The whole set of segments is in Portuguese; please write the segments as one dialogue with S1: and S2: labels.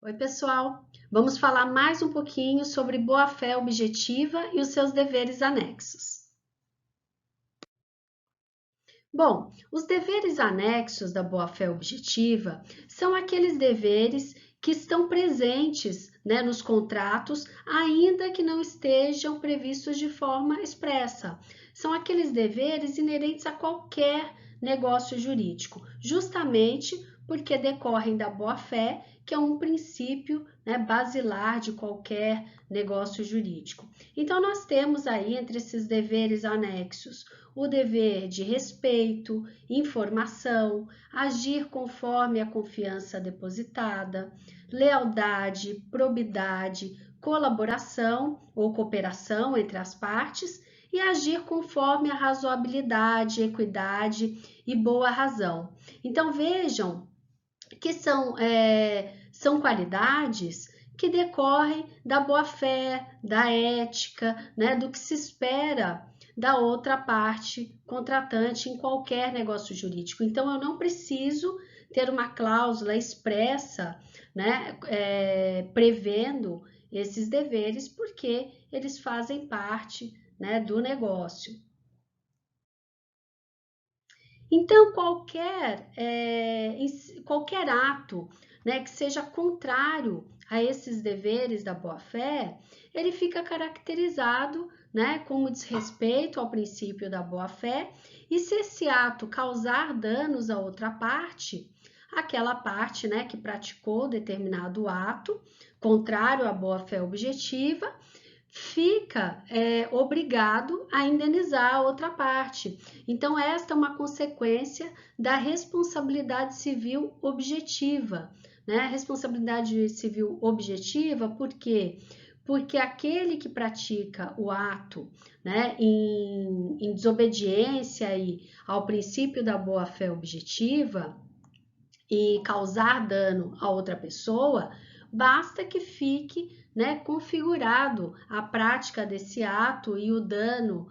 S1: Oi, pessoal! Vamos falar mais um pouquinho sobre boa-fé objetiva e os seus deveres anexos. Bom, os deveres anexos da boa-fé objetiva são aqueles deveres que estão presentes, nos contratos, ainda que não estejam previstos de forma expressa. São aqueles deveres inerentes a qualquer negócio jurídico, justamente porque decorrem da boa-fé, que é um princípio, basilar de qualquer negócio jurídico. Então, nós temos aí, entre esses deveres anexos, o dever de respeito, informação, agir conforme a confiança depositada, lealdade, probidade, colaboração ou cooperação entre as partes e agir conforme a razoabilidade, equidade e boa razão. Então vejam que são qualidades que decorrem da boa-fé, da ética, do que se espera da outra parte contratante em qualquer negócio jurídico. Então, eu não preciso ter uma cláusula expressa, prevendo esses deveres, porque eles fazem parte, do negócio. Então, qualquer ato, que seja contrário a esses deveres da boa-fé, ele fica caracterizado, como desrespeito ao princípio da boa-fé, e se esse ato causar danos a outra parte, aquela parte, que praticou determinado ato contrário à boa-fé objetiva, fica obrigado a indenizar a outra parte. Então, esta é uma consequência da responsabilidade civil objetiva. Responsabilidade civil objetiva, por quê? Porque aquele que pratica o ato em desobediência aí ao princípio da boa-fé objetiva e causar dano a outra pessoa, basta que fique configurado a prática desse ato e o dano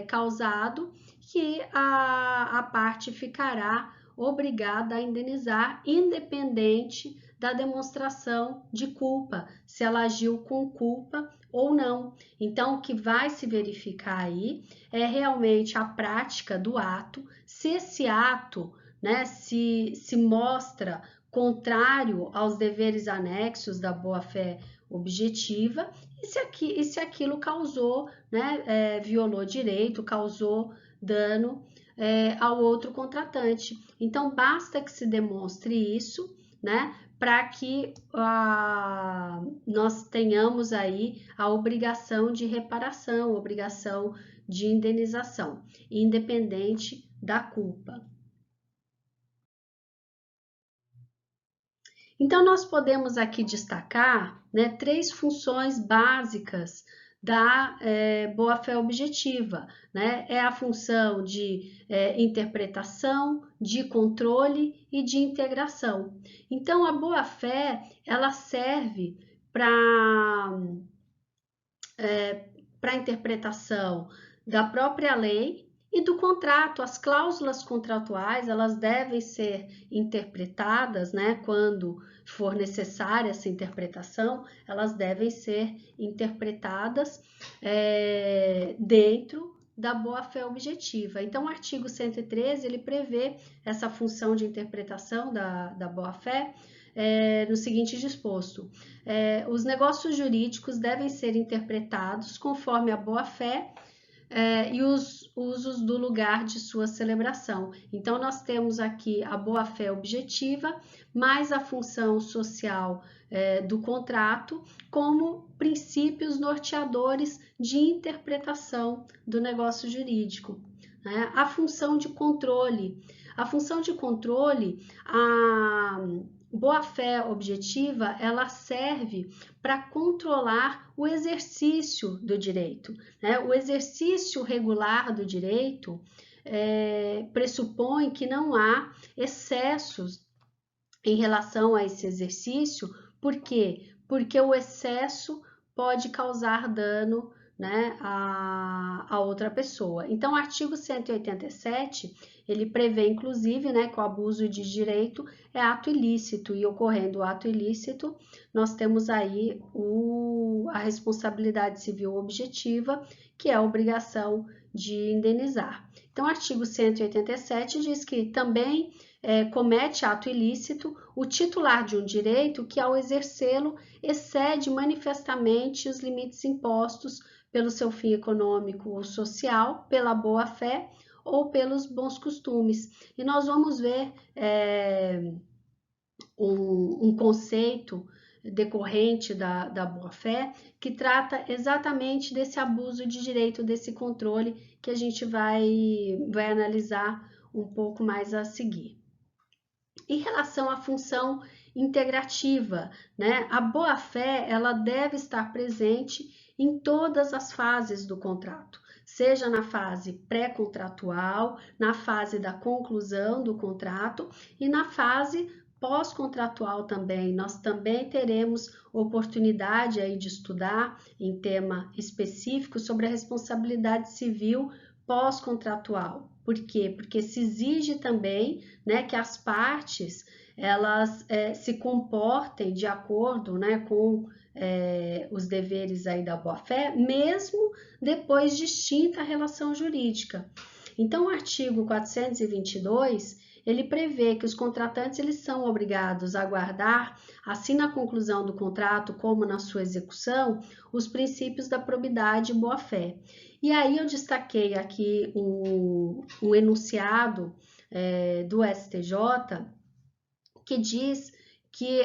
S1: causado, que a parte ficará obrigada a indenizar, independente da demonstração de culpa, se ela agiu com culpa ou não. Então, o que vai se verificar aí é realmente a prática do ato, se esse ato se mostra contrário aos deveres anexos da boa-fé objetiva e se aquilo causou, violou direito, causou dano ao outro contratante. Então, basta que se demonstre isso, para que nós tenhamos aí a obrigação de reparação, obrigação de indenização, independente da culpa. Então, nós podemos aqui destacar três funções básicas da boa-fé objetiva. É a função de interpretação, de controle e de integração. Então, a boa-fé, ela serve para a interpretação da própria lei e do contrato. As cláusulas contratuais, elas devem ser interpretadas, quando for necessária essa interpretação, elas devem ser interpretadas dentro da boa-fé objetiva. Então, o artigo 113, ele prevê essa função de interpretação da boa-fé no seguinte disposto: os negócios jurídicos devem ser interpretados conforme a boa-fé e os usos do lugar de sua celebração. Então, nós temos aqui a boa-fé objetiva, mais a função social do contrato, como princípios norteadores de interpretação do negócio jurídico. A função de controle. A função de controle, a boa-fé objetiva, ela serve para controlar o exercício do direito. O exercício regular do direito pressupõe que não há excessos em relação a esse exercício. Por quê? Porque o excesso pode causar dano né, a outra pessoa. Então, o artigo 187, ele prevê, inclusive, né, que o abuso de direito é ato ilícito, e ocorrendo o ato ilícito, nós temos aí a responsabilidade civil objetiva, que é a obrigação de indenizar. Então, o artigo 187 diz que também comete ato ilícito o titular de um direito que, ao exercê-lo, excede manifestamente os limites impostos pelo seu fim econômico ou social, pela boa-fé ou pelos bons costumes. E nós vamos ver um conceito decorrente da boa-fé que trata exatamente desse abuso de direito, desse controle que a gente vai analisar um pouco mais a seguir. Em relação à função integrativa, né? A boa-fé, ela deve estar presente em todas as fases do contrato, seja na fase pré-contratual, na fase da conclusão do contrato e na fase pós-contratual também. Nós também teremos oportunidade aí de estudar em tema específico sobre a responsabilidade civil pós-contratual. Por quê? Porque se exige também, né, que as partes elas se comportem de acordo, né, com os deveres aí da boa-fé, mesmo depois de extinta a relação jurídica. Então, o artigo 422, ele prevê que os contratantes eles são obrigados a guardar, assim na conclusão do contrato como na sua execução, os princípios da probidade e boa-fé. E aí eu destaquei aqui um enunciado do STJ que diz que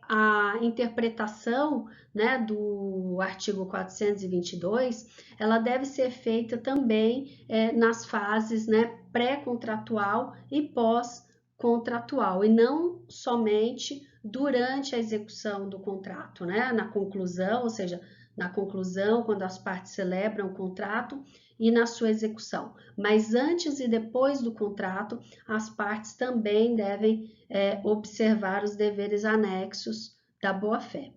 S1: a interpretação, né, do artigo 422, ela deve ser feita também nas fases, né, pré-contratual e pós-contratual, e não somente durante a execução do contrato, né, na conclusão, ou seja, na conclusão, quando as partes celebram o contrato, e na sua execução. Mas antes e depois do contrato, as partes também devem observar os deveres anexos da boa-fé.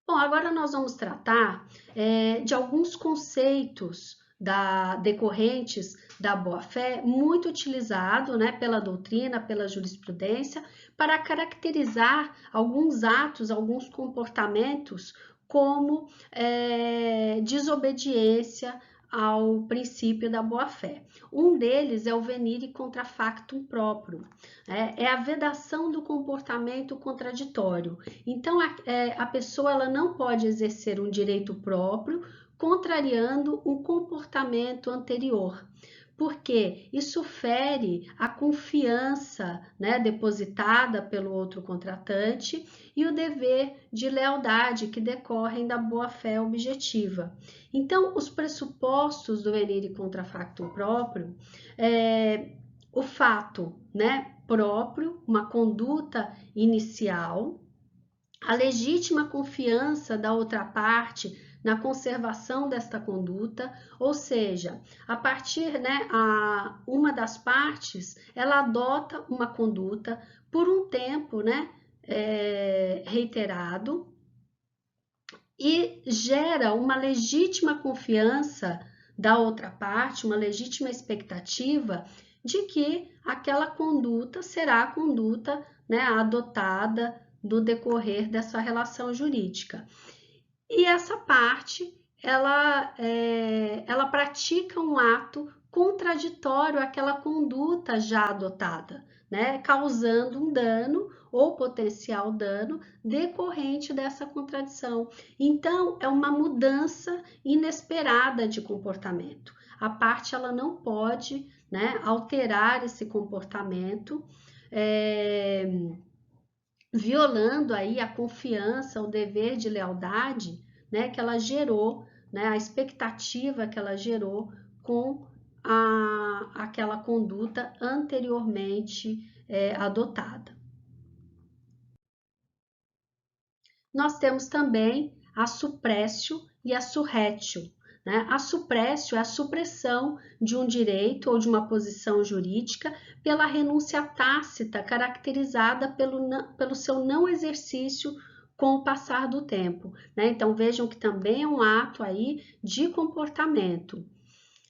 S1: Bom, agora nós vamos tratar de alguns conceitos decorrentes da boa-fé, muito utilizado, né, pela doutrina, pela jurisprudência, para caracterizar alguns atos, alguns comportamentos como desobediência ao princípio da boa-fé. Um deles é o venire contra factum próprio, é a vedação do comportamento contraditório. Então, a pessoa ela não pode exercer um direito próprio contrariando um comportamento anterior, porque isso fere a confiança, né, depositada pelo outro contratante e o dever de lealdade que decorrem da boa-fé objetiva. Então, os pressupostos do venire contra factum próprio o fato, né, próprio, uma conduta inicial, a legítima confiança da outra parte na conservação desta conduta, ou seja, a partir, né, uma das partes, ela adota uma conduta por um tempo, né, reiterado e gera uma legítima confiança da outra parte, uma legítima expectativa de que aquela conduta será a conduta, né, adotada do decorrer dessa relação jurídica. E essa parte, ela pratica um ato contraditório àquela conduta já adotada, né, causando um dano ou potencial dano decorrente dessa contradição. Então, é uma mudança inesperada de comportamento. A parte ela não pode, né, alterar esse comportamento, violando aí a confiança, o dever de lealdade, né, que ela gerou, né, a expectativa que ela gerou com aquela conduta anteriormente adotada. Nós temos também a suppressio e a surretio. Né? A suppressio é a supressão de um direito ou de uma posição jurídica pela renúncia tácita, caracterizada pelo seu não exercício com o passar do tempo, né? Então, vejam que também é um ato aí de comportamento.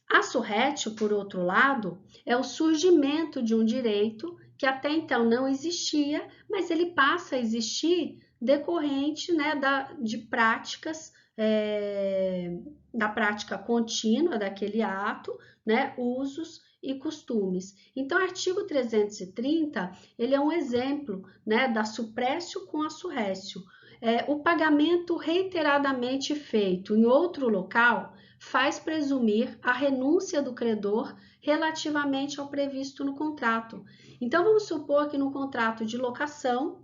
S1: A surrétio, por outro lado, é o surgimento de um direito que até então não existia, mas ele passa a existir decorrente, né, de práticas, da prática contínua daquele ato, né, usos e costumes. Então, o artigo 330, ele é um exemplo, né, da suprécio com a surrécio. O pagamento reiteradamente feito em outro local faz presumir a renúncia do credor relativamente ao previsto no contrato. Então, vamos supor que no contrato de locação,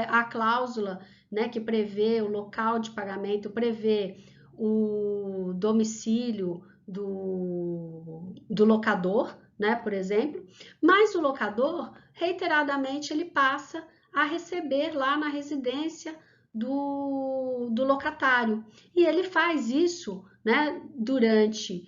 S1: a cláusula, né, que prevê o local de pagamento, prevê o domicílio do locador, né, por exemplo, mas o locador, reiteradamente, ele passa a receber lá na residência do locatário. E ele faz isso, né, durante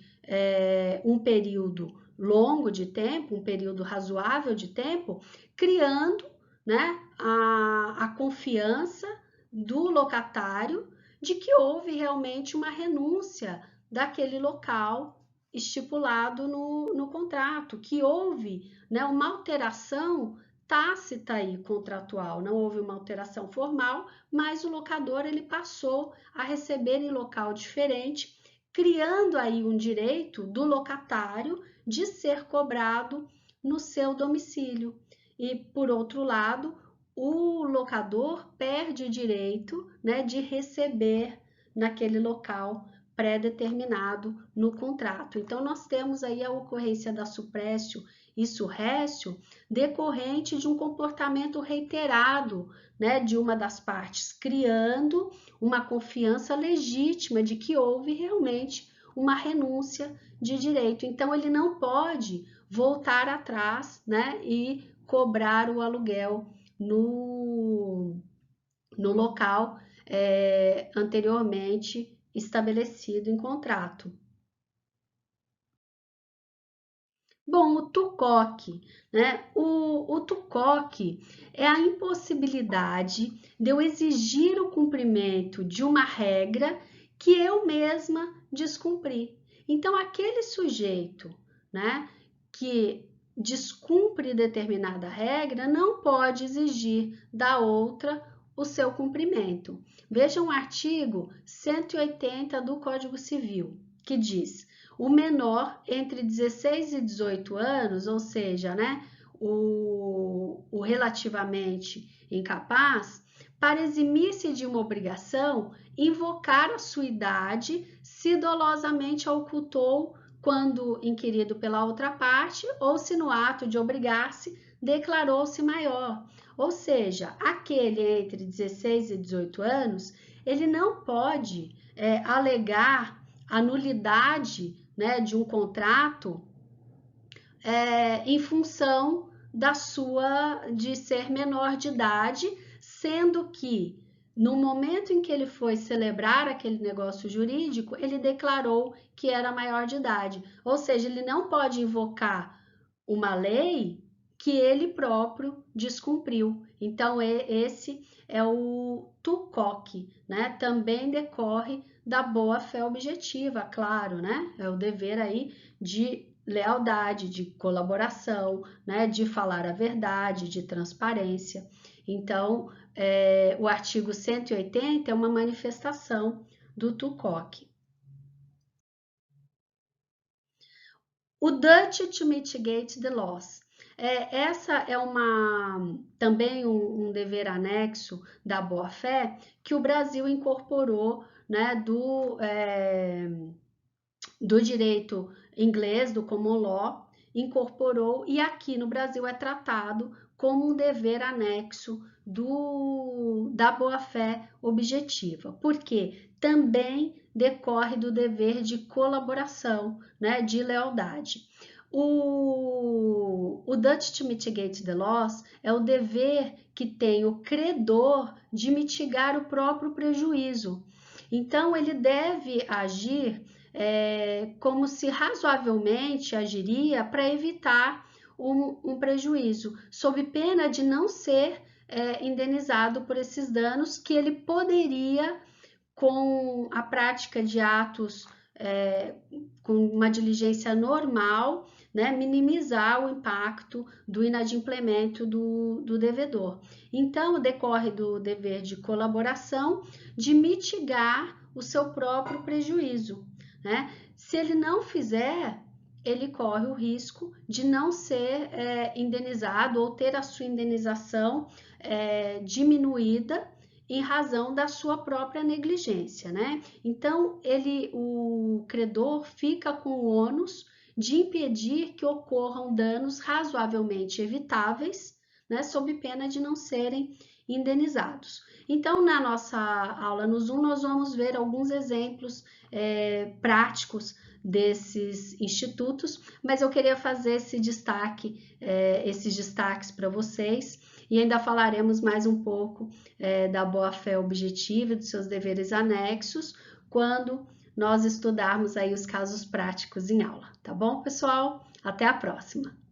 S1: um período longo de tempo, um período razoável de tempo, criando, né, a confiança do locatário de que houve realmente uma renúncia daquele local estipulado no contrato, que houve, né, uma alteração tácita aí contratual, não houve uma alteração formal, mas o locador ele passou a receber em local diferente, criando aí um direito do locatário de ser cobrado no seu domicílio. E, por outro lado, o locador perde o direito, né, de receber naquele local pré-determinado no contrato. Então, nós temos aí a ocorrência da suprécio e surrécio decorrente de um comportamento reiterado, né, de uma das partes, criando uma confiança legítima de que houve realmente uma renúncia de direito. Então, ele não pode voltar atrás, né, e cobrar o aluguel no local anteriormente estabelecido em contrato. Bom, o TUCOC, né? O TUCOC é a impossibilidade de eu exigir o cumprimento de uma regra que eu mesma descumpri. Então, aquele sujeito, né, que descumpre determinada regra não pode exigir da outra o seu cumprimento. Vejam o artigo 180 do Código Civil, que diz: o menor entre 16 e 18 anos, ou seja, né, o relativamente incapaz, para eximir-se de uma obrigação, invocar a sua idade se dolosamente a ocultou quando inquirido pela outra parte ou se no ato de obrigar-se declarou-se maior. Ou seja, aquele entre 16 e 18 anos, ele não pode alegar a nulidade, né, de um contrato em função de ser menor de idade, sendo que no momento em que ele foi celebrar aquele negócio jurídico, ele declarou que era maior de idade. Ou seja, ele não pode invocar uma lei que ele próprio descumpriu. Então, esse é o TUCOC, né? Também decorre da boa-fé objetiva, claro, né? É o dever aí de lealdade, de colaboração, né? De falar a verdade, de transparência. Então, o artigo 180 é uma manifestação do TUCOC. O Duty to Mitigate the Loss. Essa é também um dever anexo da boa-fé que o Brasil incorporou, né, do direito inglês, do common law, incorporou e aqui no Brasil é tratado como um dever anexo da boa-fé objetiva, porque também decorre do dever de colaboração, né, de lealdade. O Duty to Mitigate the Loss é o dever que tem o credor de mitigar o próprio prejuízo. Então, ele deve agir como se razoavelmente agiria para evitar um prejuízo, sob pena de não ser indenizado por esses danos que ele poderia, com a prática de atos com uma diligência normal, né, minimizar o impacto do inadimplemento do devedor. Então, decorre do dever de colaboração de mitigar o seu próprio prejuízo, né? Se ele não fizer, ele corre o risco de não ser indenizado ou ter a sua indenização diminuída em razão da sua própria negligência, né? Então, o credor fica com o ônus de impedir que ocorram danos razoavelmente evitáveis, né, sob pena de não serem indenizados. Então, na nossa aula no Zoom, nós vamos ver alguns exemplos práticos desses institutos, mas eu queria fazer esses destaques para vocês, e ainda falaremos mais um pouco da boa-fé objetiva e dos seus deveres anexos quando nós estudarmos aí os casos práticos em aula, tá bom, pessoal? Até a próxima!